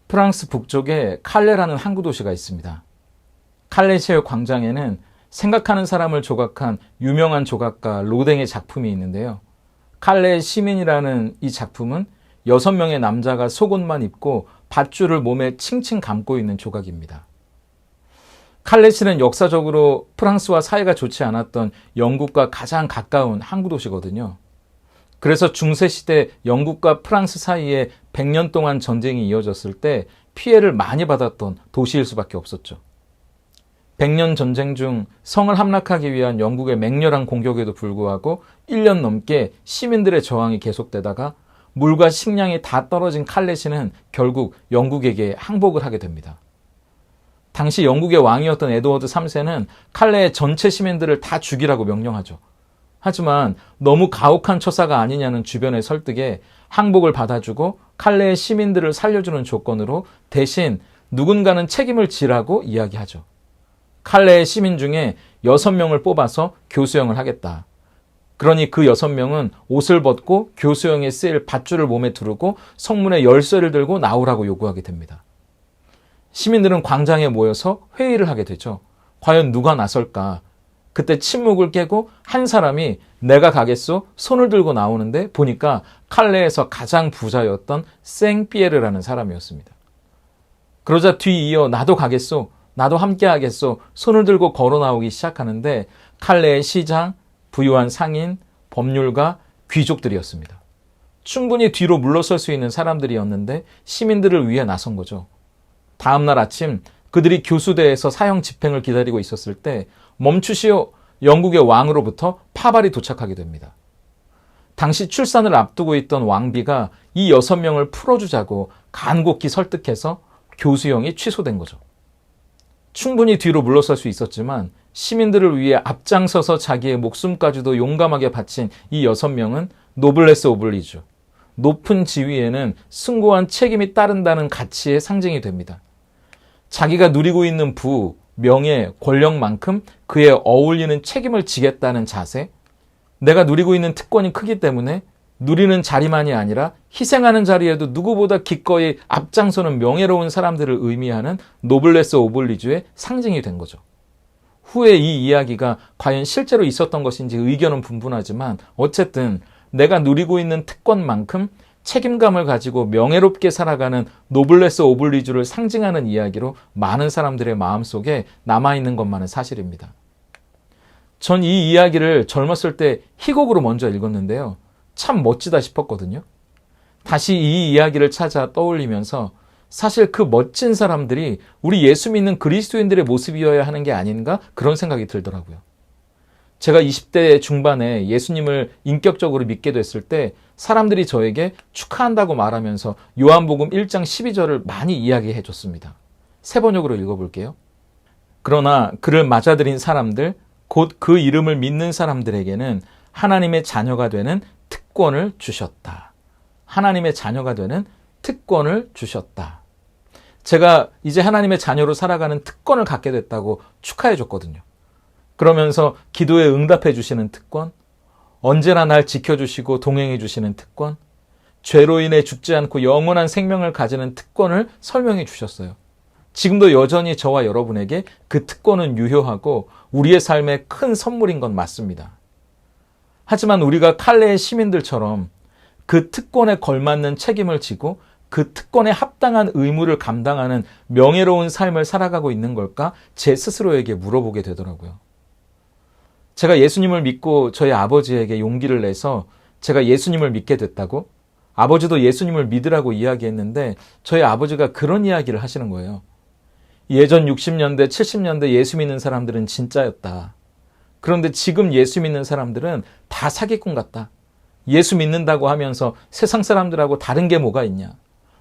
프랑스 북쪽에 칼레라는 항구 도시가 있습니다. 칼레시의 광장에는 생각하는 사람을 조각한 유명한 조각가 로댕의 작품이 있는데요. 칼레 시민이라는 이 작품은 6명의 남자가 속옷만 입고 밧줄을 몸에 칭칭 감고 있는 조각입니다. 칼레시는 역사적으로 프랑스와 사이가 좋지 않았던 영국과 가장 가까운 항구 도시거든요. 그래서 중세시대 영국과 프랑스 사이에 100년 동안 전쟁이 이어졌을 때 피해를 많이 받았던 도시일 수밖에 없었죠. 100년 전쟁 중 성을 함락하기 위한 영국의 맹렬한 공격에도 불구하고 1년 넘게 시민들의 저항이 계속되다가 물과 식량이 다 떨어진 칼레시는 결국 영국에게 항복을 하게 됩니다. 당시 영국의 왕이었던 에드워드 3세는 칼레의 전체 시민들을 다 죽이라고 명령하죠. 하지만 너무 가혹한 처사가 아니냐는 주변의 설득에 항복을 받아주고 칼레의 시민들을 살려주는 조건으로 대신 누군가는 책임을 지라고 이야기하죠. 칼레의 시민 중에 6명을 뽑아서 교수형을 하겠다. 그러니 그 6명은 옷을 벗고 교수형에 쓰일 밧줄을 몸에 두르고 성문에 열쇠를 들고 나오라고 요구하게 됩니다. 시민들은 광장에 모여서 회의를 하게 되죠. 과연 누가 나설까? 그때 침묵을 깨고 한 사람이 내가 가겠소 손을 들고 나오는데 보니까 칼레에서 가장 부자였던 생피에르라는 사람이었습니다. 그러자 뒤이어 나도 가겠소, 나도 함께 하겠소 손을 들고 걸어 나오기 시작하는데 칼레의 시장, 부유한 상인, 법률가, 귀족들이었습니다. 충분히 뒤로 물러설 수 있는 사람들이었는데 시민들을 위해 나선 거죠. 다음날 아침 그들이 교수대에서 사형 집행을 기다리고 있었을 때 멈추시오, 영국의 왕으로부터 파발이 도착하게 됩니다. 당시 출산을 앞두고 있던 왕비가 이 6명을 풀어주자고 간곡히 설득해서 교수형이 취소된 거죠. 충분히 뒤로 물러설 수 있었지만 시민들을 위해 앞장서서 자기의 목숨까지도 용감하게 바친 이 6명은 노블레스 오블리주, 높은 지위에는 숭고한 책임이 따른다는 가치의 상징이 됩니다. 자기가 누리고 있는 부, 명예, 권력만큼 그에 어울리는 책임을 지겠다는 자세, 내가 누리고 있는 특권이 크기 때문에 누리는 자리만이 아니라 희생하는 자리에도 누구보다 기꺼이 앞장서는 명예로운 사람들을 의미하는 노블레스 오블리주의 상징이 된 거죠. 후에 이 이야기가 과연 실제로 있었던 것인지 의견은 분분하지만 어쨌든 내가 누리고 있는 특권만큼 책임감을 가지고 명예롭게 살아가는 노블레스 오블리주를 상징하는 이야기로 많은 사람들의 마음속에 남아있는 것만은 사실입니다. 전 이 이야기를 젊었을 때 희곡으로 먼저 읽었는데요. 참 멋지다 싶었거든요. 다시 이 이야기를 찾아 떠올리면서 사실 그 멋진 사람들이 우리 예수 믿는 그리스도인들의 모습이어야 하는 게 아닌가 그런 생각이 들더라고요. 제가 20대 중반에 예수님을 인격적으로 믿게 됐을 때 사람들이 저에게 축하한다고 말하면서 요한복음 1장 12절을 많이 이야기해 줬습니다. 세 번역으로 읽어볼게요. 그러나 그를 맞아들인 사람들, 곧 그 이름을 믿는 사람들에게는 하나님의 자녀가 되는 특권을 주셨다. 하나님의 자녀가 되는 특권을 주셨다. 제가 이제 하나님의 자녀로 살아가는 특권을 갖게 됐다고 축하해 줬거든요. 그러면서 기도에 응답해 주시는 특권, 언제나 날 지켜주시고 동행해 주시는 특권, 죄로 인해 죽지 않고 영원한 생명을 가지는 특권을 설명해 주셨어요. 지금도 여전히 저와 여러분에게 그 특권은 유효하고 우리의 삶에 큰 선물인 건 맞습니다. 하지만 우리가 칼레의 시민들처럼 그 특권에 걸맞는 책임을 지고 그 특권에 합당한 의무를 감당하는 명예로운 삶을 살아가고 있는 걸까? 제 스스로에게 물어보게 되더라고요. 제가 예수님을 믿고 저희 아버지에게 용기를 내서 제가 예수님을 믿게 됐다고 아버지도 예수님을 믿으라고 이야기했는데 저희 아버지가 그런 이야기를 하시는 거예요. 예전 60년대, 70년대 예수 믿는 사람들은 진짜였다. 그런데 지금 예수 믿는 사람들은 다 사기꾼 같다. 예수 믿는다고 하면서 세상 사람들하고 다른 게 뭐가 있냐.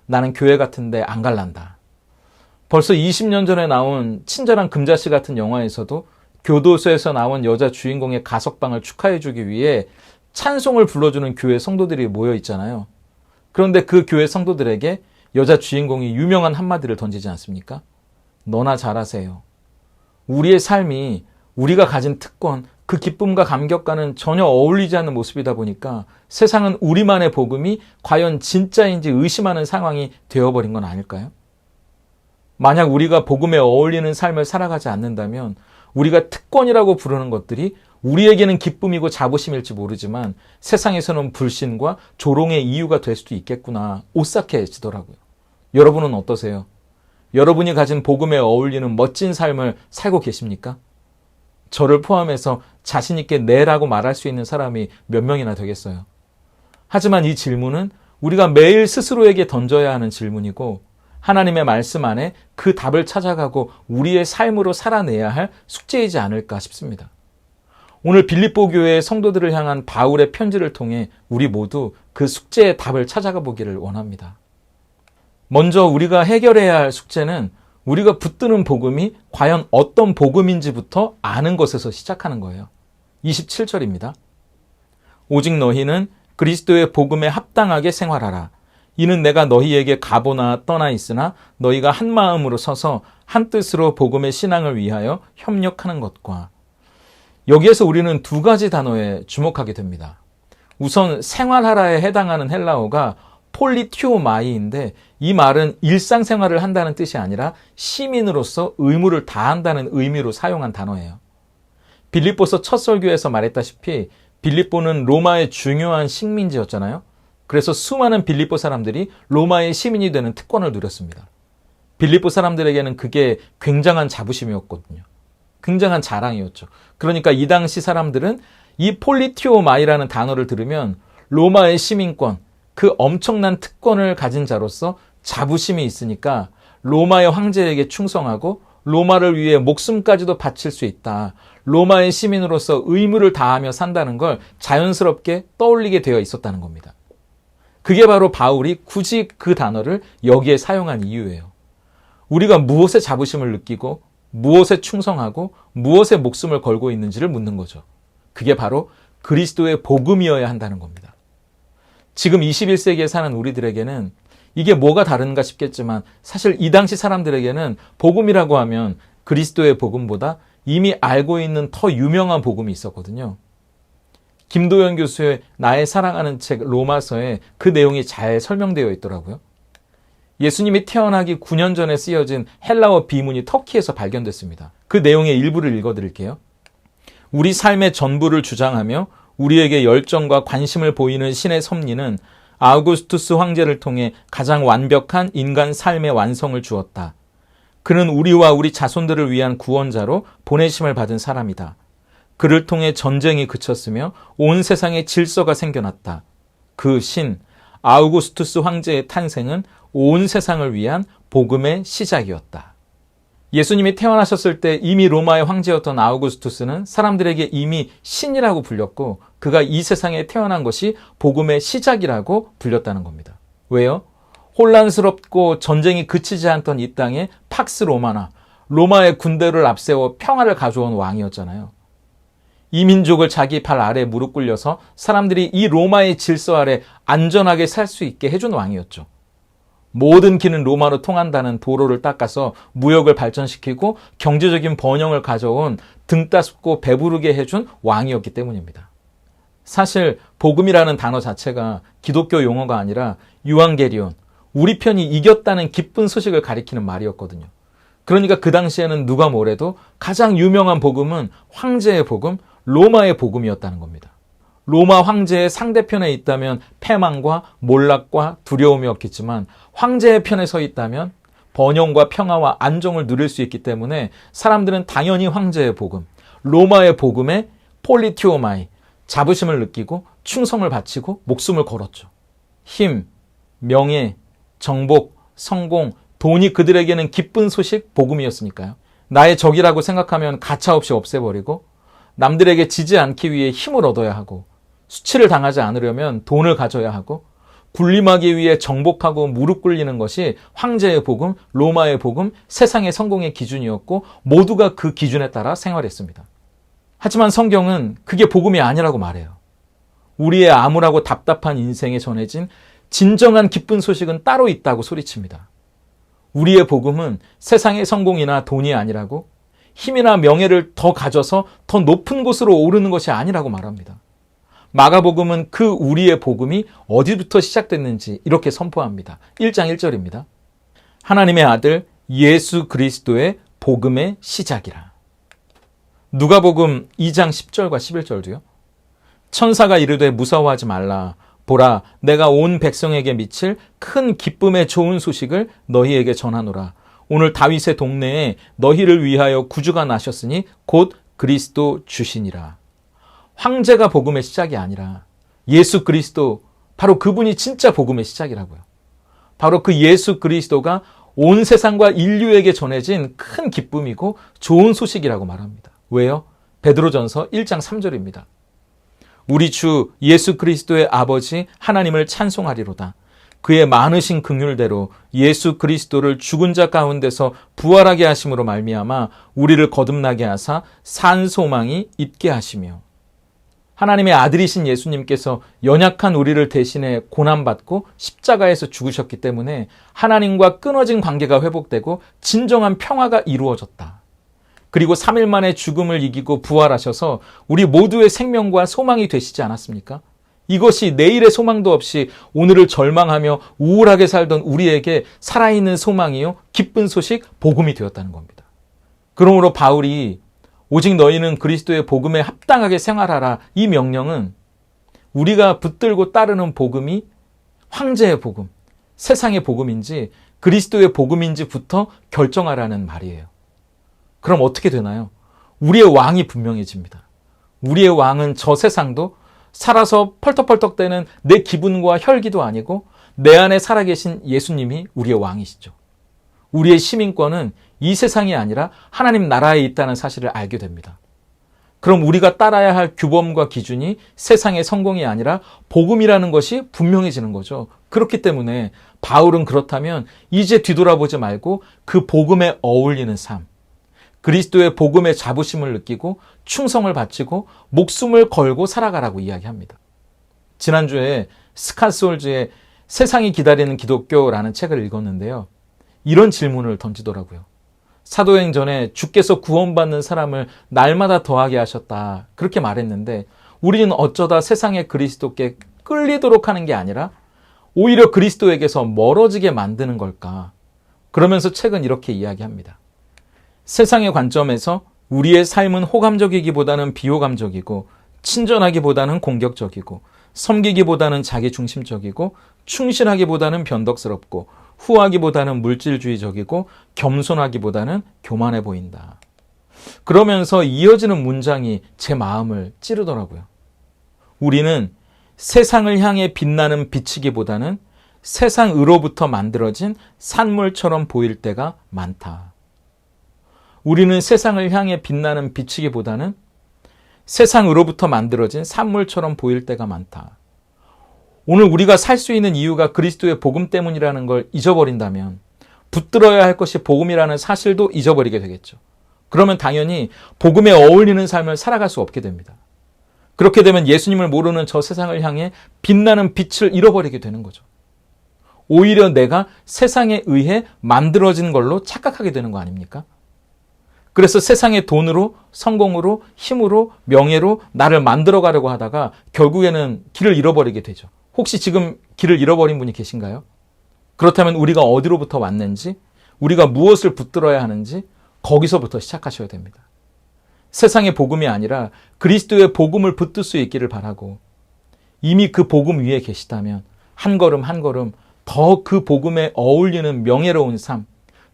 나는 교회 같은데 안 갈란다. 벌써 20년 전에 나온 친절한 금자씨 같은 영화에서도 교도소에서 나온 여자 주인공의 가석방을 축하해주기 위해 찬송을 불러주는 교회 성도들이 모여 있잖아요. 그런데 그 교회 성도들에게 여자 주인공이 유명한 한마디를 던지지 않습니까? 너나 잘하세요. 우리의 삶이 우리가 가진 특권, 그 기쁨과 감격과는 전혀 어울리지 않는 모습이다 보니까 세상은 우리만의 복음이 과연 진짜인지 의심하는 상황이 되어버린 건 아닐까요? 만약 우리가 복음에 어울리는 삶을 살아가지 않는다면 우리가 특권이라고 부르는 것들이 우리에게는 기쁨이고 자부심일지 모르지만 세상에서는 불신과 조롱의 이유가 될 수도 있겠구나 오싹해지더라고요. 여러분은 어떠세요? 여러분이 가진 복음에 어울리는 멋진 삶을 살고 계십니까? 저를 포함해서 자신 있게 네라고 말할 수 있는 사람이 몇 명이나 되겠어요? 하지만 이 질문은 우리가 매일 스스로에게 던져야 하는 질문이고 하나님의 말씀 안에 그 답을 찾아가고 우리의 삶으로 살아내야 할 숙제이지 않을까 싶습니다. 오늘 빌립보 교회의 성도들을 향한 바울의 편지를 통해 우리 모두 그 숙제의 답을 찾아가 보기를 원합니다. 먼저 우리가 해결해야 할 숙제는 우리가 붙드는 복음이 과연 어떤 복음인지부터 아는 것에서 시작하는 거예요. 27절입니다. 오직 너희는 그리스도의 복음에 합당하게 생활하라. 이는 내가 너희에게 가보나 떠나 있으나 너희가 한 마음으로 서서 한 뜻으로 복음의 신앙을 위하여 협력하는 것과. 여기에서 우리는 두 가지 단어에 주목하게 됩니다. 우선 생활하라에 해당하는 헬라어가 폴리티오마이인데 이 말은 일상생활을 한다는 뜻이 아니라 시민으로서 의무를 다한다는 의미로 사용한 단어예요. 빌립보서 첫 설교에서 말했다시피 빌립보는 로마의 중요한 식민지였잖아요. 그래서 수많은 빌립보 사람들이 로마의 시민이 되는 특권을 누렸습니다. 빌립보 사람들에게는 그게 굉장한 자부심이었거든요. 굉장한 자랑이었죠. 그러니까 이 당시 사람들은 이 폴리티오마이라는 단어를 들으면 로마의 시민권, 그 엄청난 특권을 가진 자로서 자부심이 있으니까 로마의 황제에게 충성하고 로마를 위해 목숨까지도 바칠 수 있다. 로마의 시민으로서 의무를 다하며 산다는 걸 자연스럽게 떠올리게 되어 있었다는 겁니다. 그게 바로 바울이 굳이 그 단어를 여기에 사용한 이유예요. 우리가 무엇에 자부심을 느끼고 무엇에 충성하고 무엇에 목숨을 걸고 있는지를 묻는 거죠. 그게 바로 그리스도의 복음이어야 한다는 겁니다. 지금 21세기에 사는 우리들에게는 이게 뭐가 다른가 싶겠지만 사실 이 당시 사람들에게는 복음이라고 하면 그리스도의 복음보다 이미 알고 있는 더 유명한 복음이 있었거든요. 김도연 교수의 나의 사랑하는 책 로마서에 그 내용이 잘 설명되어 있더라고요. 예수님이 태어나기 9년 전에 쓰여진 헬라어 비문이 터키에서 발견됐습니다. 그 내용의 일부를 읽어드릴게요. 우리 삶의 전부를 주장하며 우리에게 열정과 관심을 보이는 신의 섭리는 아우구스투스 황제를 통해 가장 완벽한 인간 삶의 완성을 주었다. 그는 우리와 우리 자손들을 위한 구원자로 보내심을 받은 사람이다. 그를 통해 전쟁이 그쳤으며 온 세상에 질서가 생겨났다. 그 신, 아우구스투스 황제의 탄생은 온 세상을 위한 복음의 시작이었다. 예수님이 태어나셨을 때 이미 로마의 황제였던 아우구스투스는 사람들에게 이미 신이라고 불렸고 그가 이 세상에 태어난 것이 복음의 시작이라고 불렸다는 겁니다. 왜요? 혼란스럽고 전쟁이 그치지 않던 이 땅에 팍스 로마나 로마의 군대를 앞세워 평화를 가져온 왕이었잖아요. 이 민족을 자기 발 아래 무릎 꿇려서 사람들이 이 로마의 질서 아래 안전하게 살 수 있게 해준 왕이었죠. 모든 길은 로마로 통한다는 도로를 닦아서 무역을 발전시키고 경제적인 번영을 가져온 등 따숩고 배부르게 해준 왕이었기 때문입니다. 사실 복음이라는 단어 자체가 기독교 용어가 아니라 유앙게리온, 우리 편이 이겼다는 기쁜 소식을 가리키는 말이었거든요. 그러니까 그 당시에는 누가 뭐래도 가장 유명한 복음은 황제의 복음, 로마의 복음이었다는 겁니다. 로마 황제의 상대편에 있다면 패망과 몰락과 두려움이었겠지만 황제의 편에 서 있다면 번영과 평화와 안정을 누릴 수 있기 때문에 사람들은 당연히 황제의 복음, 로마의 복음에 폴리티오마이, 자부심을 느끼고 충성을 바치고 목숨을 걸었죠. 힘, 명예, 정복, 성공, 돈이 그들에게는 기쁜 소식, 복음이었으니까요. 나의 적이라고 생각하면 가차없이 없애버리고 남들에게 지지 않기 위해 힘을 얻어야 하고 수치를 당하지 않으려면 돈을 가져야 하고 군림하기 위해 정복하고 무릎 꿇리는 것이 황제의 복음, 로마의 복음, 세상의 성공의 기준이었고 모두가 그 기준에 따라 생활했습니다. 하지만 성경은 그게 복음이 아니라고 말해요. 우리의 암울하고 답답한 인생에 전해진 진정한 기쁜 소식은 따로 있다고 소리칩니다. 우리의 복음은 세상의 성공이나 돈이 아니라고 힘이나 명예를 더 가져서 더 높은 곳으로 오르는 것이 아니라고 말합니다. 마가복음은 그 우리의 복음이 어디부터 시작됐는지 이렇게 선포합니다. 1장 1절입니다. 하나님의 아들 예수 그리스도의 복음의 시작이라. 누가복음 2장 10절과 11절도요. 천사가 이르되 무서워하지 말라. 보라, 내가 온 백성에게 미칠 큰 기쁨의 좋은 소식을 너희에게 전하노라. 오늘 다윗의 동네에 너희를 위하여 구주가 나셨으니 곧 그리스도 주시니라. 황제가 복음의 시작이 아니라 예수 그리스도, 바로 그분이 진짜 복음의 시작이라고요. 바로 그 예수 그리스도가 온 세상과 인류에게 전해진 큰 기쁨이고 좋은 소식이라고 말합니다. 왜요? 베드로전서 1장 3절입니다. 우리 주 예수 그리스도의 아버지 하나님을 찬송하리로다. 그의 많으신 긍휼대로 예수 그리스도를 죽은 자 가운데서 부활하게 하심으로 말미암아 우리를 거듭나게 하사 산 소망이 있게 하시며, 하나님의 아들이신 예수님께서 연약한 우리를 대신해 고난받고 십자가에서 죽으셨기 때문에 하나님과 끊어진 관계가 회복되고 진정한 평화가 이루어졌다. 그리고 3일 만에 죽음을 이기고 부활하셔서 우리 모두의 생명과 소망이 되시지 않았습니까? 이것이 내일의 소망도 없이 오늘을 절망하며 우울하게 살던 우리에게 살아있는 소망이요, 기쁜 소식, 복음이 되었다는 겁니다. 그러므로 바울이 오직 너희는 그리스도의 복음에 합당하게 생활하라, 이 명령은 우리가 붙들고 따르는 복음이 황제의 복음, 세상의 복음인지 그리스도의 복음인지부터 결정하라는 말이에요. 그럼 어떻게 되나요? 우리의 왕이 분명해집니다. 우리의 왕은 저 세상도 살아서 펄떡펄떡 대는 내 기분과 혈기도 아니고 내 안에 살아계신 예수님이 우리의 왕이시죠. 우리의 시민권은 이 세상이 아니라 하나님 나라에 있다는 사실을 알게 됩니다. 그럼 우리가 따라야 할 규범과 기준이 세상의 성공이 아니라 복음이라는 것이 분명해지는 거죠. 그렇기 때문에 바울은 그렇다면 이제 뒤돌아보지 말고 그 복음에 어울리는 삶, 그리스도의 복음의 자부심을 느끼고 충성을 바치고 목숨을 걸고 살아가라고 이야기합니다. 지난주에 스캇 홀즈의 세상이 기다리는 기독교라는 책을 읽었는데요. 이런 질문을 던지더라고요. 사도행전에 주께서 구원받는 사람을 날마다 더하게 하셨다, 그렇게 말했는데 우리는 어쩌다 세상의 그리스도께 끌리도록 하는 게 아니라 오히려 그리스도에게서 멀어지게 만드는 걸까? 그러면서 책은 이렇게 이야기합니다. 세상의 관점에서 우리의 삶은 호감적이기보다는 비호감적이고, 친절하기보다는 공격적이고, 섬기기보다는 자기중심적이고, 충실하기보다는 변덕스럽고, 후하기보다는 물질주의적이고, 겸손하기보다는 교만해 보인다. 그러면서 이어지는 문장이 제 마음을 찌르더라고요. 우리는 세상을 향해 빛나는 빛이기보다는 세상으로부터 만들어진 산물처럼 보일 때가 많다. 우리는 세상을 향해 빛나는 빛이기보다는 세상으로부터 만들어진 산물처럼 보일 때가 많다. 오늘 우리가 살 수 있는 이유가 그리스도의 복음 때문이라는 걸 잊어버린다면 붙들어야 할 것이 복음이라는 사실도 잊어버리게 되겠죠. 그러면 당연히 복음에 어울리는 삶을 살아갈 수 없게 됩니다. 그렇게 되면 예수님을 모르는 저 세상을 향해 빛나는 빛을 잃어버리게 되는 거죠. 오히려 내가 세상에 의해 만들어진 걸로 착각하게 되는 거 아닙니까? 그래서 세상의 돈으로, 성공으로, 힘으로, 명예로 나를 만들어 가려고 하다가 결국에는 길을 잃어버리게 되죠. 혹시 지금 길을 잃어버린 분이 계신가요? 그렇다면 우리가 어디로부터 왔는지, 우리가 무엇을 붙들어야 하는지 거기서부터 시작하셔야 됩니다. 세상의 복음이 아니라 그리스도의 복음을 붙들 수 있기를 바라고, 이미 그 복음 위에 계시다면 한 걸음 한 걸음 더 그 복음에 어울리는 명예로운 삶,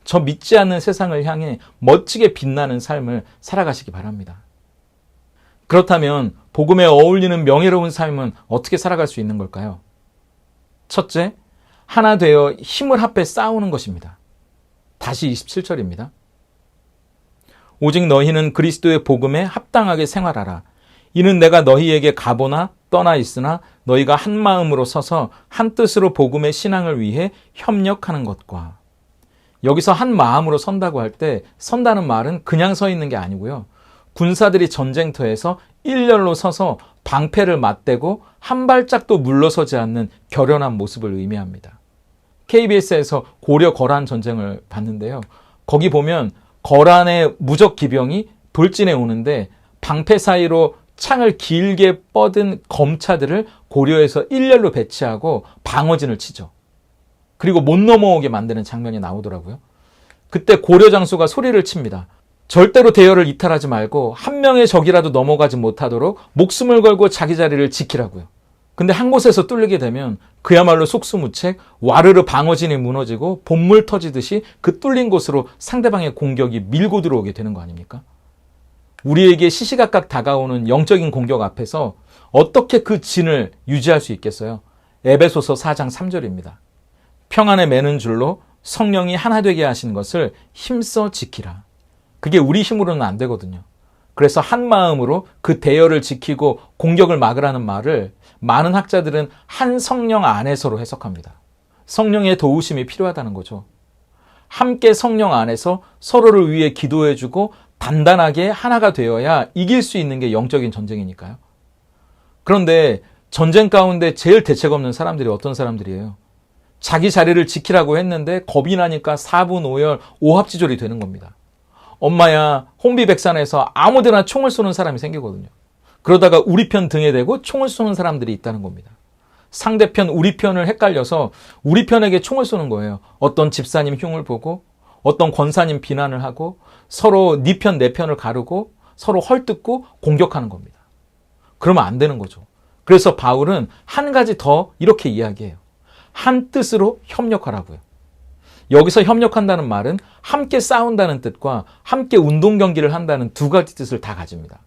저 믿지 않는 세상을 향해 멋지게 빛나는 삶을 살아가시기 바랍니다. 그렇다면 복음에 어울리는 명예로운 삶은 어떻게 살아갈 수 있는 걸까요? 첫째, 하나 되어 힘을 합해 싸우는 것입니다. 다시 27절입니다. 오직 너희는 그리스도의 복음에 합당하게 생활하라. 이는 내가 너희에게 가보나 떠나 있으나 너희가 한 마음으로 서서 한 뜻으로 복음의 신앙을 위해 협력하는 것과. 여기서 한 마음으로 선다고 할 때 선다는 말은 그냥 서 있는 게 아니고요. 군사들이 전쟁터에서 일렬로 서서 방패를 맞대고 한 발짝도 물러서지 않는 결연한 모습을 의미합니다. KBS에서 고려 거란 전쟁을 봤는데요. 거기 보면 거란의 무적 기병이 돌진해 오는데 방패 사이로 창을 길게 뻗은 검차들을 고려에서 일렬로 배치하고 방어진을 치죠. 그리고 못 넘어오게 만드는 장면이 나오더라고요. 그때 고려장수가 소리를 칩니다. 절대로 대열을 이탈하지 말고 한 명의 적이라도 넘어가지 못하도록 목숨을 걸고 자기 자리를 지키라고요. 근데 한 곳에서 뚫리게 되면 그야말로 속수무책, 와르르 방어진이 무너지고 본물 터지듯이 그 뚫린 곳으로 상대방의 공격이 밀고 들어오게 되는 거 아닙니까? 우리에게 시시각각 다가오는 영적인 공격 앞에서 어떻게 그 진을 유지할 수 있겠어요? 에베소서 4장 3절입니다. 평안에 매는 줄로 성령이 하나 되게 하신 것을 힘써 지키라. 그게 우리 힘으로는 안 되거든요. 그래서 한 마음으로 그 대열을 지키고 공격을 막으라는 말을 많은 학자들은 한 성령 안에서로 해석합니다. 성령의 도우심이 필요하다는 거죠. 함께 성령 안에서 서로를 위해 기도해주고 단단하게 하나가 되어야 이길 수 있는 게 영적인 전쟁이니까요. 그런데 전쟁 가운데 제일 대책 없는 사람들이 어떤 사람들이에요? 자기 자리를 지키라고 했는데 겁이 나니까 사분오열, 오합지졸이 되는 겁니다. 엄마야 혼비백산에서 아무데나 총을 쏘는 사람이 생기거든요. 그러다가 우리 편 등에 대고 총을 쏘는 사람들이 있다는 겁니다. 상대편 우리 편을 헷갈려서 우리 편에게 총을 쏘는 거예요. 어떤 집사님 흉을 보고 어떤 권사님 비난을 하고 서로 네 편 내 편을 가르고 서로 헐뜯고 공격하는 겁니다. 그러면 안 되는 거죠. 그래서 바울은 한 가지 더 이렇게 이야기해요. 한 뜻으로 협력하라고요. 여기서 협력한다는 말은 함께 싸운다는 뜻과 함께 운동 경기를 한다는 두 가지 뜻을 다 가집니다.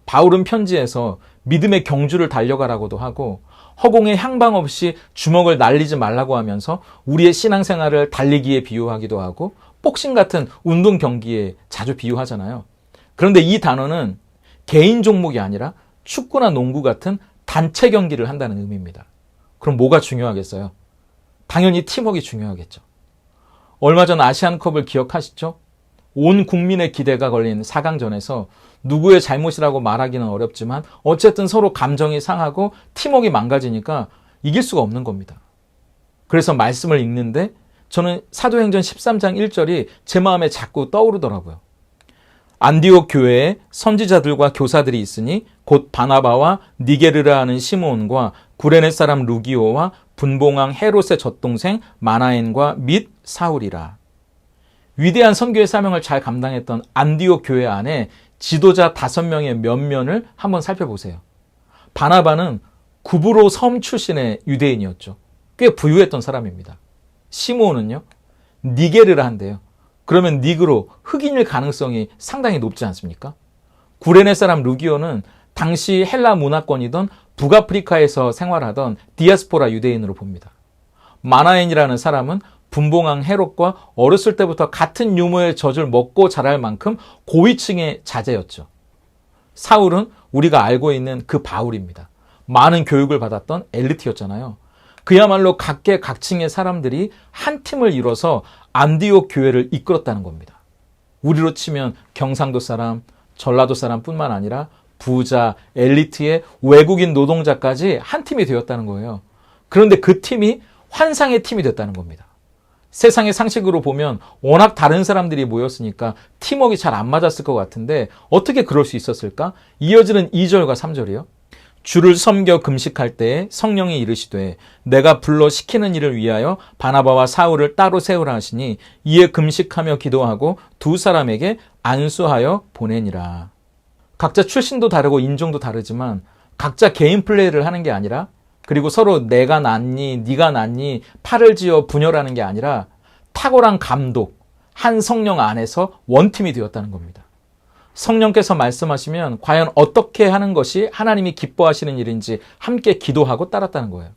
바울은 편지에서 믿음의 경주를 달려가라고도 하고 허공에 향방 없이 주먹을 날리지 말라고 하면서 우리의 신앙생활을 달리기에 비유하기도 하고 복싱 같은 운동 경기에 자주 비유하잖아요. 그런데 이 단어는 개인 종목이 아니라 축구나 농구 같은 단체 경기를 한다는 의미입니다. 그럼 뭐가 중요하겠어요? 당연히 팀워크가 중요하겠죠. 얼마 전 아시안컵을 기억하시죠? 온 국민의 기대가 걸린 4강전에서 누구의 잘못이라고 말하기는 어렵지만 어쨌든 서로 감정이 상하고 팀워크가 망가지니까 이길 수가 없는 겁니다. 그래서 말씀을 읽는데 저는 사도행전 13장 1절이 제 마음에 자꾸 떠오르더라고요. 안디옥 교회에 선지자들과 교사들이 있으니 곧 바나바와 니게르라 하는 시므온과 구레네 사람 루기오와 분봉왕 헤롯의 젖동생 마나엔과 및 사울이라. 위대한 선교의 사명을 잘 감당했던 안디옥 교회 안에 지도자 5명의 면면을 한번 살펴보세요. 바나바는 구브로 섬 출신의 유대인이었죠. 꽤 부유했던 사람입니다. 시므온은요, 니게르라 한대요. 그러면 니그로, 흑인일 가능성이 상당히 높지 않습니까? 구레네 사람 루기오는 당시 헬라 문화권이던 북아프리카에서 생활하던 디아스포라 유대인으로 봅니다. 마나엔이라는 사람은 분봉왕 헤롯과 어렸을 때부터 같은 유모의 젖을 먹고 자랄 만큼 고위층의 자제였죠. 사울은 우리가 알고 있는 그 바울입니다. 많은 교육을 받았던 엘리트였잖아요. 그야말로 각계각층의 사람들이 한 팀을 이뤄서 안디옥 교회를 이끌었다는 겁니다. 우리로 치면 경상도 사람, 전라도 사람뿐만 아니라 부자, 엘리트의 외국인 노동자까지 한 팀이 되었다는 거예요. 그런데 그 팀이 환상의 팀이 됐다는 겁니다. 세상의 상식으로 보면 워낙 다른 사람들이 모였으니까 팀워크가 잘 안 맞았을 것 같은데 어떻게 그럴 수 있었을까? 이어지는 2절과 3절이요. 주를 섬겨 금식할 때에 성령이 이르시되 내가 불러 시키는 일을 위하여 바나바와 사울을 따로 세우라 하시니 이에 금식하며 기도하고 두 사람에게 안수하여 보내니라. 각자 출신도 다르고 인종도 다르지만 각자 개인 플레이를 하는 게 아니라 그리고 서로 내가 낫니 네가 낫니 팔을 지어 분열하는 게 아니라 탁월한 감독, 한 성령 안에서 원팀이 되었다는 겁니다. 성령께서 말씀하시면 과연 어떻게 하는 것이 하나님이 기뻐하시는 일인지 함께 기도하고 따랐다는 거예요.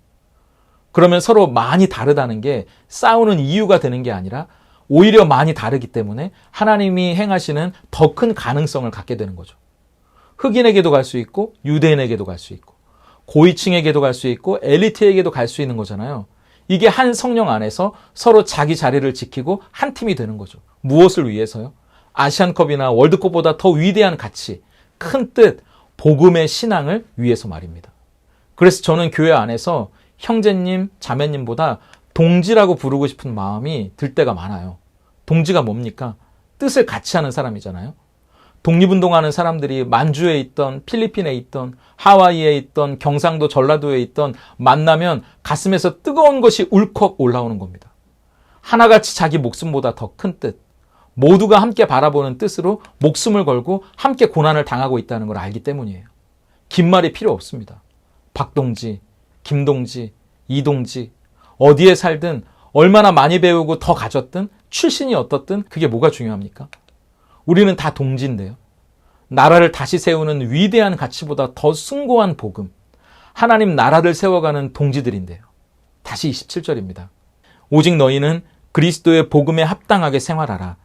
그러면 서로 많이 다르다는 게 싸우는 이유가 되는 게 아니라 오히려 많이 다르기 때문에 하나님이 행하시는 더 큰 가능성을 갖게 되는 거죠. 흑인에게도 갈 수 있고 유대인에게도 갈 수 있고 고위층에게도 갈 수 있고 엘리트에게도 갈 수 있는 거잖아요. 이게 한 성령 안에서 서로 자기 자리를 지키고 한 팀이 되는 거죠. 무엇을 위해서요? 아시안컵이나 월드컵보다 더 위대한 가치, 큰 뜻, 복음의 신앙을 위해서 말입니다. 그래서 저는 교회 안에서 형제님, 자매님보다 동지라고 부르고 싶은 마음이 들 때가 많아요. 동지가 뭡니까? 뜻을 같이 하는 사람이잖아요. 독립운동하는 사람들이 만주에 있던, 필리핀에 있던, 하와이에 있던, 경상도 전라도에 있던 만나면 가슴에서 뜨거운 것이 울컥 올라오는 겁니다. 하나같이 자기 목숨보다 더 큰 뜻, 모두가 함께 바라보는 뜻으로 목숨을 걸고 함께 고난을 당하고 있다는 걸 알기 때문이에요. 긴 말이 필요 없습니다. 박동지, 김동지, 이동지, 어디에 살든 얼마나 많이 배우고 더 가졌든 출신이 어떻든 그게 뭐가 중요합니까? 우리는 다 동지인데요. 나라를 다시 세우는 위대한 가치보다 더 숭고한 복음, 하나님 나라를 세워가는 동지들인데요. 다시 27절입니다. 오직 너희는 그리스도의 복음에 합당하게 생활하라.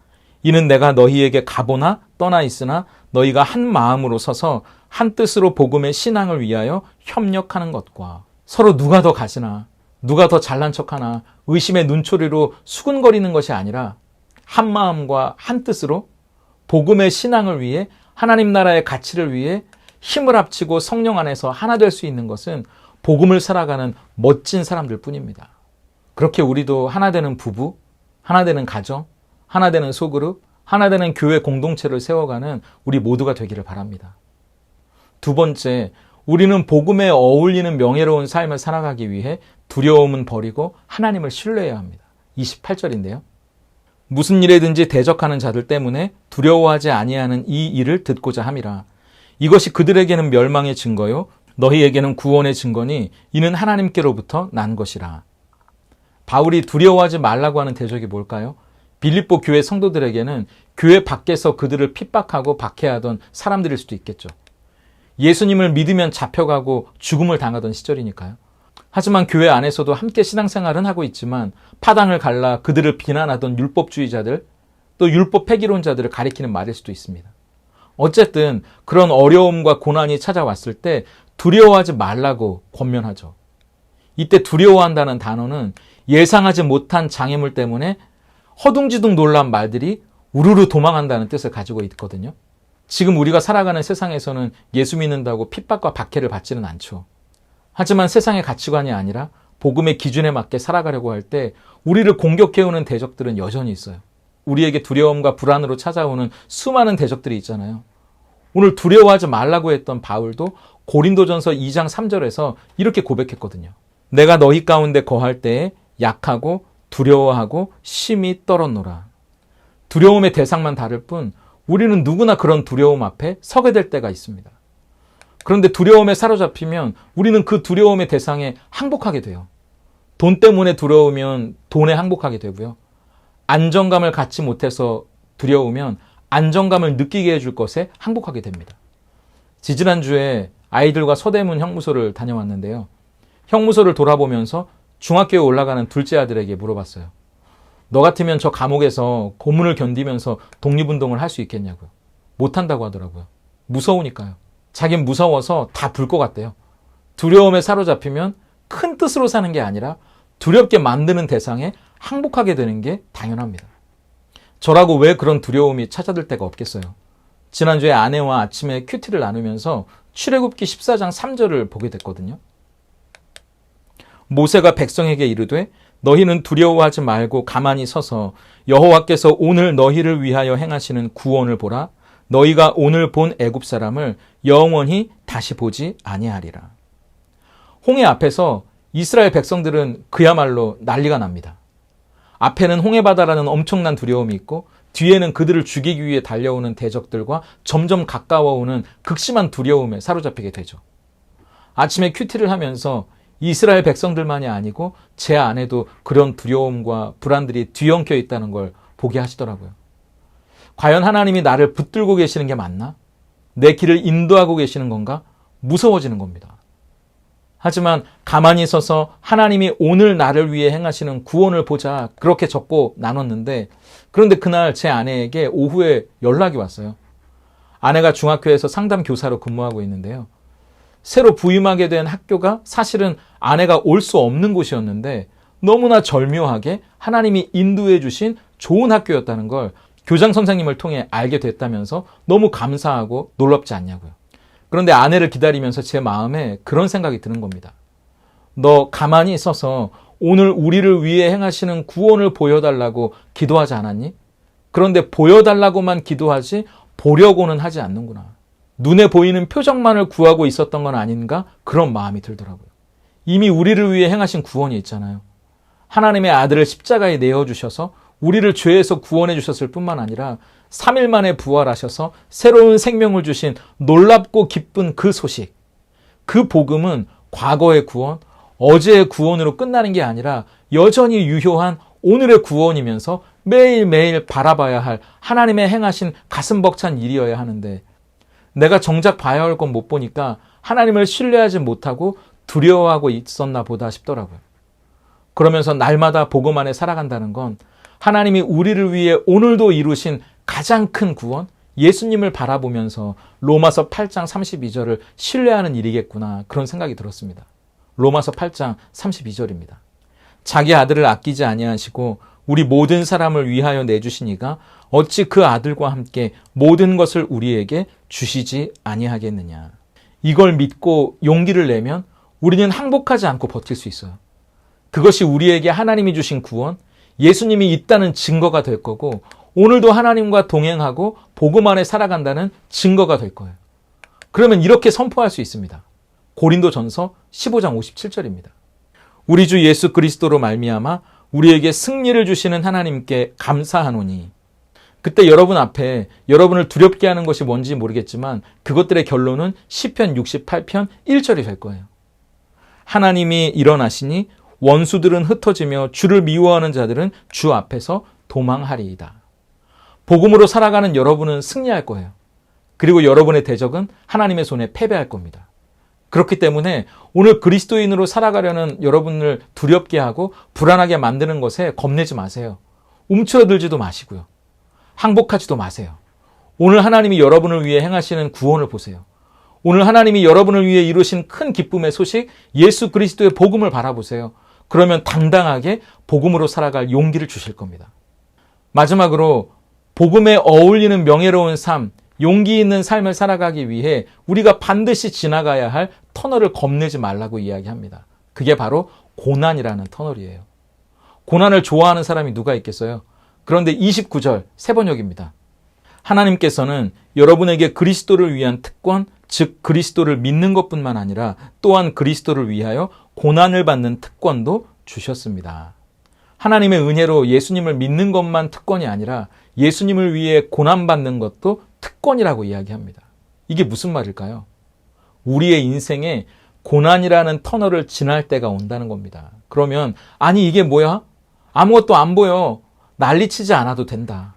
이는 내가 너희에게 가보나 떠나 있으나 너희가 한 마음으로 서서 한 뜻으로 복음의 신앙을 위하여 협력하는 것과 서로 누가 더 가시나 누가 더 잘난 척하나 의심의 눈초리로 수군거리는 것이 아니라 한 마음과 한 뜻으로 복음의 신앙을 위해 하나님 나라의 가치를 위해 힘을 합치고 성령 안에서 하나 될 수 있는 것은 복음을 살아가는 멋진 사람들 뿐입니다. 그렇게 우리도 하나 되는 부부, 하나 되는 가정, 하나 되는 소그룹, 하나 되는 교회 공동체를 세워가는 우리 모두가 되기를 바랍니다. 두 번째, 우리는 복음에 어울리는 명예로운 삶을 살아가기 위해 두려움은 버리고 하나님을 신뢰해야 합니다. 28절인데요. 무슨 일에든지 대적하는 자들 때문에 두려워하지 아니하는 이 일을 듣고자 함이라. 이것이 그들에게는 멸망의 증거요 너희에게는 구원의 증거니 이는 하나님께로부터 난 것이라. 바울이 두려워하지 말라고 하는 대적이 뭘까요? 빌립보 교회 성도들에게는 교회 밖에서 그들을 핍박하고 박해하던 사람들일 수도 있겠죠. 예수님을 믿으면 잡혀가고 죽음을 당하던 시절이니까요. 하지만 교회 안에서도 함께 신앙생활은 하고 있지만 파당을 갈라 그들을 비난하던 율법주의자들, 또 율법 폐기론자들을 가리키는 말일 수도 있습니다. 어쨌든 그런 어려움과 고난이 찾아왔을 때 두려워하지 말라고 권면하죠. 이때 두려워한다는 단어는 예상하지 못한 장애물 때문에 허둥지둥 놀란 말들이 우르르 도망한다는 뜻을 가지고 있거든요. 지금 우리가 살아가는 세상에서는 예수 믿는다고 핍박과 박해를 받지는 않죠. 하지만 세상의 가치관이 아니라 복음의 기준에 맞게 살아가려고 할 때 우리를 공격해오는 대적들은 여전히 있어요. 우리에게 두려움과 불안으로 찾아오는 수많은 대적들이 있잖아요. 오늘 두려워하지 말라고 했던 바울도 고린도전서 2장 3절에서 이렇게 고백했거든요. 내가 너희 가운데 거할 때에 약하고 두려워하고 심히 떨었노라. 두려움의 대상만 다를 뿐 우리는 누구나 그런 두려움 앞에 서게 될 때가 있습니다. 그런데 두려움에 사로잡히면 우리는 그 두려움의 대상에 항복하게 돼요. 돈 때문에 두려우면 돈에 항복하게 되고요. 안정감을 갖지 못해서 두려우면 안정감을 느끼게 해줄 것에 항복하게 됩니다. 지지난주에 아이들과 서대문 형무소를 다녀왔는데요. 형무소를 돌아보면서 중학교에 올라가는 둘째 아들에게 물어봤어요. 너 같으면 저 감옥에서 고문을 견디면서 독립운동을 할 수 있겠냐고요. 못한다고 하더라고요. 무서우니까요. 자긴 무서워서 다 불 것 같대요. 두려움에 사로잡히면 큰 뜻으로 사는 게 아니라 두렵게 만드는 대상에 항복하게 되는 게 당연합니다. 저라고 왜 그런 두려움이 찾아들 때가 없겠어요. 지난주에 아내와 아침에 큐티를 나누면서 출애굽기 14장 3절을 보게 됐거든요. 모세가 백성에게 이르되 너희는 두려워하지 말고 가만히 서서 여호와께서 오늘 너희를 위하여 행하시는 구원을 보라. 너희가 오늘 본 애굽 사람을 영원히 다시 보지 아니하리라. 홍해 앞에서 이스라엘 백성들은 그야말로 난리가 납니다. 앞에는 홍해바다라는 엄청난 두려움이 있고 뒤에는 그들을 죽이기 위해 달려오는 대적들과 점점 가까워오는 극심한 두려움에 사로잡히게 되죠. 아침에 큐티를 하면서 이스라엘 백성들만이 아니고 제 안에도 그런 두려움과 불안들이 뒤엉켜 있다는 걸 보게 하시더라고요. 과연 하나님이 나를 붙들고 계시는 게 맞나? 내 길을 인도하고 계시는 건가? 무서워지는 겁니다. 하지만 가만히 서서 하나님이 오늘 나를 위해 행하시는 구원을 보자 그렇게 적고 나눴는데 그런데 그날 제 아내에게 오후에 연락이 왔어요. 아내가 중학교에서 상담 교사로 근무하고 있는데요. 새로 부임하게 된 학교가 사실은 아내가 올 수 없는 곳이었는데 너무나 절묘하게 하나님이 인도해 주신 좋은 학교였다는 걸 교장 선생님을 통해 알게 됐다면서 너무 감사하고 놀랍지 않냐고요. 그런데 아내를 기다리면서 제 마음에 그런 생각이 드는 겁니다. 너 가만히 서서 오늘 우리를 위해 행하시는 구원을 보여달라고 기도하지 않았니? 그런데 보여달라고만 기도하지 보려고는 하지 않는구나. 눈에 보이는 표적만을 구하고 있었던 건 아닌가? 그런 마음이 들더라고요. 이미 우리를 위해 행하신 구원이 있잖아요. 하나님의 아들을 십자가에 내어주셔서 우리를 죄에서 구원해 주셨을 뿐만 아니라 3일 만에 부활하셔서 새로운 생명을 주신 놀랍고 기쁜 그 소식, 그 복음은 과거의 구원, 어제의 구원으로 끝나는 게 아니라 여전히 유효한 오늘의 구원이면서 매일매일 바라봐야 할 하나님의 행하신 가슴 벅찬 일이어야 하는데, 내가 정작 봐야 할 건 못 보니까 하나님을 신뢰하지 못하고 두려워하고 있었나 보다 싶더라고요. 그러면서 날마다 복음 안에 살아간다는 건 하나님이 우리를 위해 오늘도 이루신 가장 큰 구원, 예수님을 바라보면서 로마서 8장 32절을 신뢰하는 일이겠구나, 그런 생각이 들었습니다. 로마서 8장 32절입니다. 자기 아들을 아끼지 아니하시고 우리 모든 사람을 위하여 내주시니가 어찌 그 아들과 함께 모든 것을 우리에게 주시지 아니하겠느냐. 이걸 믿고 용기를 내면 우리는 항복하지 않고 버틸 수 있어요. 그것이 우리에게 하나님이 주신 구원, 예수님이 있다는 증거가 될 거고, 오늘도 하나님과 동행하고 복음 안에 살아간다는 증거가 될 거예요. 그러면 이렇게 선포할 수 있습니다. 고린도전서 15장 57절입니다. 우리 주 예수 그리스도로 말미암아 우리에게 승리를 주시는 하나님께 감사하노니. 그때 여러분 앞에 여러분을 두렵게 하는 것이 뭔지 모르겠지만 그것들의 결론은 시편 68편 1절이 될 거예요. 하나님이 일어나시니 원수들은 흩어지며 주를 미워하는 자들은 주 앞에서 도망하리이다. 복음으로 살아가는 여러분은 승리할 거예요. 그리고 여러분의 대적은 하나님의 손에 패배할 겁니다. 그렇기 때문에 오늘 그리스도인으로 살아가려는 여러분을 두렵게 하고 불안하게 만드는 것에 겁내지 마세요. 움츠러들지도 마시고요. 항복하지도 마세요. 오늘 하나님이 여러분을 위해 행하시는 구원을 보세요. 오늘 하나님이 여러분을 위해 이루신 큰 기쁨의 소식, 예수 그리스도의 복음을 바라보세요. 그러면 당당하게 복음으로 살아갈 용기를 주실 겁니다. 마지막으로 복음에 어울리는 명예로운 삶, 용기 있는 삶을 살아가기 위해 우리가 반드시 지나가야 할 터널을 겁내지 말라고 이야기합니다. 그게 바로 고난이라는 터널이에요. 고난을 좋아하는 사람이 누가 있겠어요? 그런데 29절 새 번역입니다. 하나님께서는 여러분에게 그리스도를 위한 특권, 즉 그리스도를 믿는 것뿐만 아니라 또한 그리스도를 위하여 고난을 받는 특권도 주셨습니다. 하나님의 은혜로 예수님을 믿는 것만 특권이 아니라 예수님을 위해 고난받는 것도 특권이라고 이야기합니다. 이게 무슨 말일까요? 우리의 인생에 고난이라는 터널을 지날 때가 온다는 겁니다. 그러면 아니 이게 뭐야? 아무것도 안 보여. 난리치지 않아도 된다.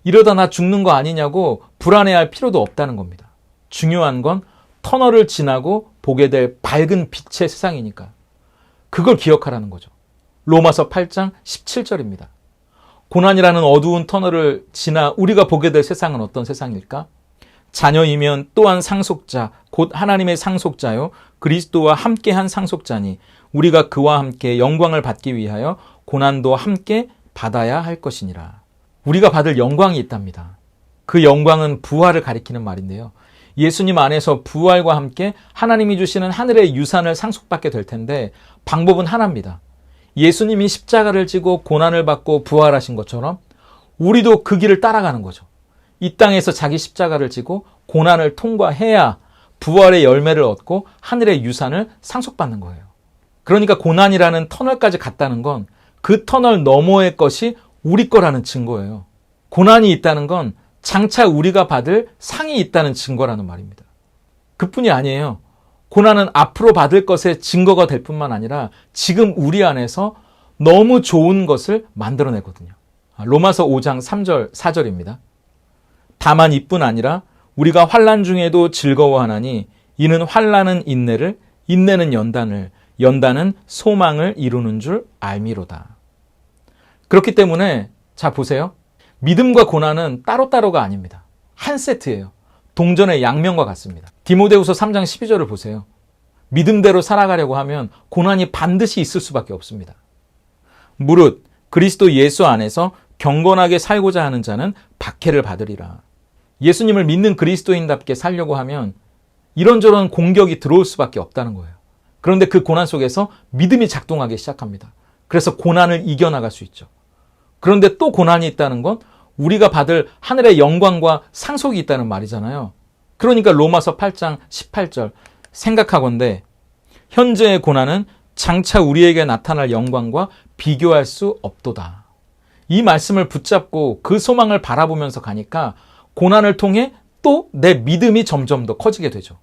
이러다 나 죽는 거 아니냐고 불안해할 필요도 없다는 겁니다. 중요한 건 터널을 지나고 보게 될 밝은 빛의 세상이니까. 그걸 기억하라는 거죠. 로마서 8장 17절입니다. 고난이라는 어두운 터널을 지나 우리가 보게 될 세상은 어떤 세상일까? 자녀이면 또한 상속자, 곧 하나님의 상속자요 그리스도와 함께한 상속자니 우리가 그와 함께 영광을 받기 위하여 고난도 함께 받아야 할 것이니라. 우리가 받을 영광이 있답니다. 그 영광은 부활을 가리키는 말인데요. 예수님 안에서 부활과 함께 하나님이 주시는 하늘의 유산을 상속받게 될 텐데 방법은 하나입니다. 예수님이 십자가를 지고 고난을 받고 부활하신 것처럼 우리도 그 길을 따라가는 거죠. 이 땅에서 자기 십자가를 지고 고난을 통과해야 부활의 열매를 얻고 하늘의 유산을 상속받는 거예요. 그러니까 고난이라는 터널까지 갔다는 건 그 터널 너머의 것이 우리 거라는 증거예요. 고난이 있다는 건 장차 우리가 받을 상이 있다는 증거라는 말입니다. 그뿐이 아니에요. 고난은 앞으로 받을 것의 증거가 될 뿐만 아니라 지금 우리 안에서 너무 좋은 것을 만들어내거든요. 로마서 5장 3절 4절입니다. 다만 이뿐 아니라 우리가 환난 중에도 즐거워하나니 이는 환난은 인내를, 인내는 연단을, 연단은 소망을 이루는 줄 알미로다. 그렇기 때문에 자 보세요. 믿음과 고난은 따로따로가 아닙니다. 한 세트예요. 동전의 양면과 같습니다. 디모데후서 3장 12절을 보세요. 믿음대로 살아가려고 하면 고난이 반드시 있을 수밖에 없습니다. 무릇 그리스도 예수 안에서 경건하게 살고자 하는 자는 박해를 받으리라. 예수님을 믿는 그리스도인답게 살려고 하면 이런저런 공격이 들어올 수밖에 없다는 거예요. 그런데 그 고난 속에서 믿음이 작동하기 시작합니다. 그래서 고난을 이겨나갈 수 있죠. 그런데 또 고난이 있다는 건 우리가 받을 하늘의 영광과 상속이 있다는 말이잖아요. 그러니까 로마서 8장 18절 생각하건대 현재의 고난은 장차 우리에게 나타날 영광과 비교할 수 없도다. 이 말씀을 붙잡고 그 소망을 바라보면서 가니까 고난을 통해 또 내 믿음이 점점 더 커지게 되죠.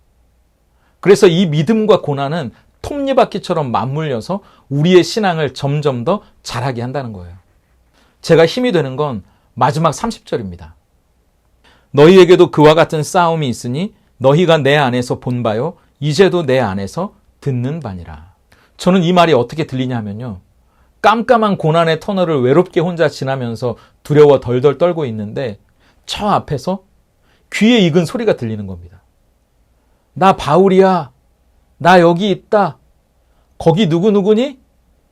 그래서 이 믿음과 고난은 톱니바퀴처럼 맞물려서 우리의 신앙을 점점 더 자라게 한다는 거예요. 제가 힘이 되는 건 마지막 30절입니다. 너희에게도 그와 같은 싸움이 있으니 너희가 내 안에서 본 바요 이제도 내 안에서 듣는 바니라. 저는 이 말이 어떻게 들리냐면요. 깜깜한 고난의 터널을 외롭게 혼자 지나면서 두려워 덜덜 떨고 있는데 저 앞에서 귀에 익은 소리가 들리는 겁니다. 나 바울이야. 나 여기 있다. 거기 누구누구니?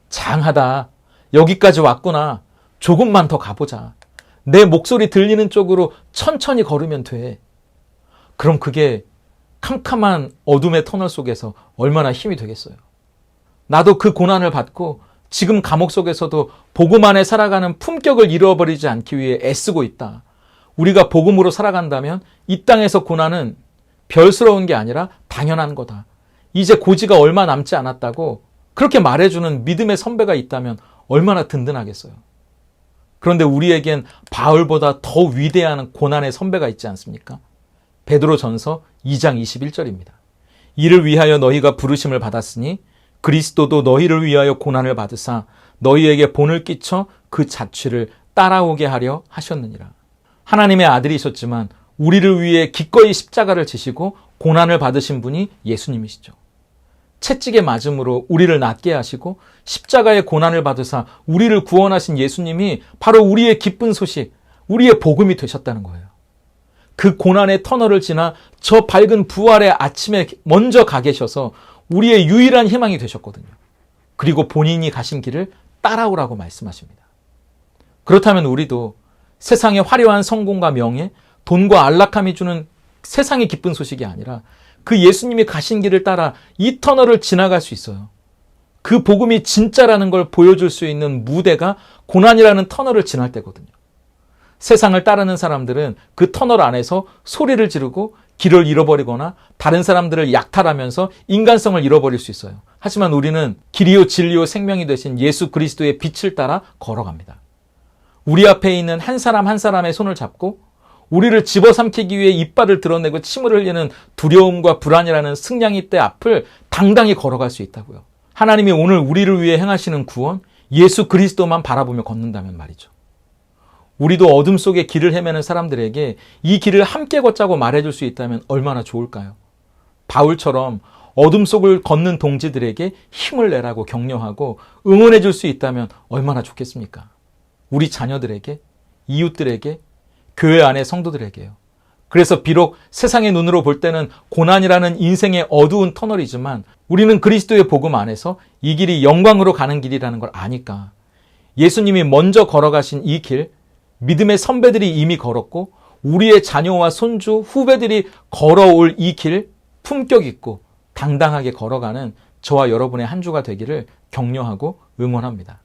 장하다. 여기까지 왔구나. 조금만 더 가보자. 내 목소리 들리는 쪽으로 천천히 걸으면 돼. 그럼 그게 캄캄한 어둠의 터널 속에서 얼마나 힘이 되겠어요. 나도 그 고난을 받고 지금 감옥 속에서도 복음 안에 살아가는 품격을 잃어버리지 않기 위해 애쓰고 있다. 우리가 복음으로 살아간다면 이 땅에서 고난은 별스러운 게 아니라 당연한 거다. 이제 고지가 얼마 남지 않았다고 그렇게 말해주는 믿음의 선배가 있다면 얼마나 든든하겠어요. 그런데 우리에겐 바울보다 더 위대한 고난의 선배가 있지 않습니까? 베드로전서 2장 21절입니다. 이를 위하여 너희가 부르심을 받았으니 그리스도도 너희를 위하여 고난을 받으사 너희에게 본을 끼쳐 그 자취를 따라오게 하려 하셨느니라. 하나님의 아들이셨지만 우리를 위해 기꺼이 십자가를 지시고 고난을 받으신 분이 예수님이시죠. 채찍에 맞음으로 우리를 낫게 하시고 십자가의 고난을 받으사 우리를 구원하신 예수님이 바로 우리의 기쁜 소식, 우리의 복음이 되셨다는 거예요. 그 고난의 터널을 지나 저 밝은 부활의 아침에 먼저 가 계셔서 우리의 유일한 희망이 되셨거든요. 그리고 본인이 가신 길을 따라오라고 말씀하십니다. 그렇다면 우리도 세상의 화려한 성공과 명예, 돈과 안락함이 주는 세상의 기쁜 소식이 아니라 그 예수님이 가신 길을 따라 이 터널을 지나갈 수 있어요. 그 복음이 진짜라는 걸 보여줄 수 있는 무대가 고난이라는 터널을 지날 때거든요. 세상을 따르는 사람들은 그 터널 안에서 소리를 지르고 길을 잃어버리거나 다른 사람들을 약탈하면서 인간성을 잃어버릴 수 있어요. 하지만 우리는 길이요 진리요 생명이 되신 예수 그리스도의 빛을 따라 걸어갑니다. 우리 앞에 있는 한 사람 한 사람의 손을 잡고 우리를 집어삼키기 위해 이빨을 드러내고 침을 흘리는 두려움과 불안이라는 승냥이 떼 앞을 당당히 걸어갈 수 있다고요. 하나님이 오늘 우리를 위해 행하시는 구원, 예수 그리스도만 바라보며 걷는다면 말이죠. 우리도 어둠 속에 길을 헤매는 사람들에게 이 길을 함께 걷자고 말해줄 수 있다면 얼마나 좋을까요? 바울처럼 어둠 속을 걷는 동지들에게 힘을 내라고 격려하고 응원해줄 수 있다면 얼마나 좋겠습니까? 우리 자녀들에게, 이웃들에게, 교회 안의 성도들에게요. 그래서 비록 세상의 눈으로 볼 때는 고난이라는 인생의 어두운 터널이지만 우리는 그리스도의 복음 안에서 이 길이 영광으로 가는 길이라는 걸 아니까 예수님이 먼저 걸어가신 이 길, 믿음의 선배들이 이미 걸었고 우리의 자녀와 손주, 후배들이 걸어올 이 길 품격 있고 당당하게 걸어가는 저와 여러분의 한 주가 되기를 격려하고 응원합니다.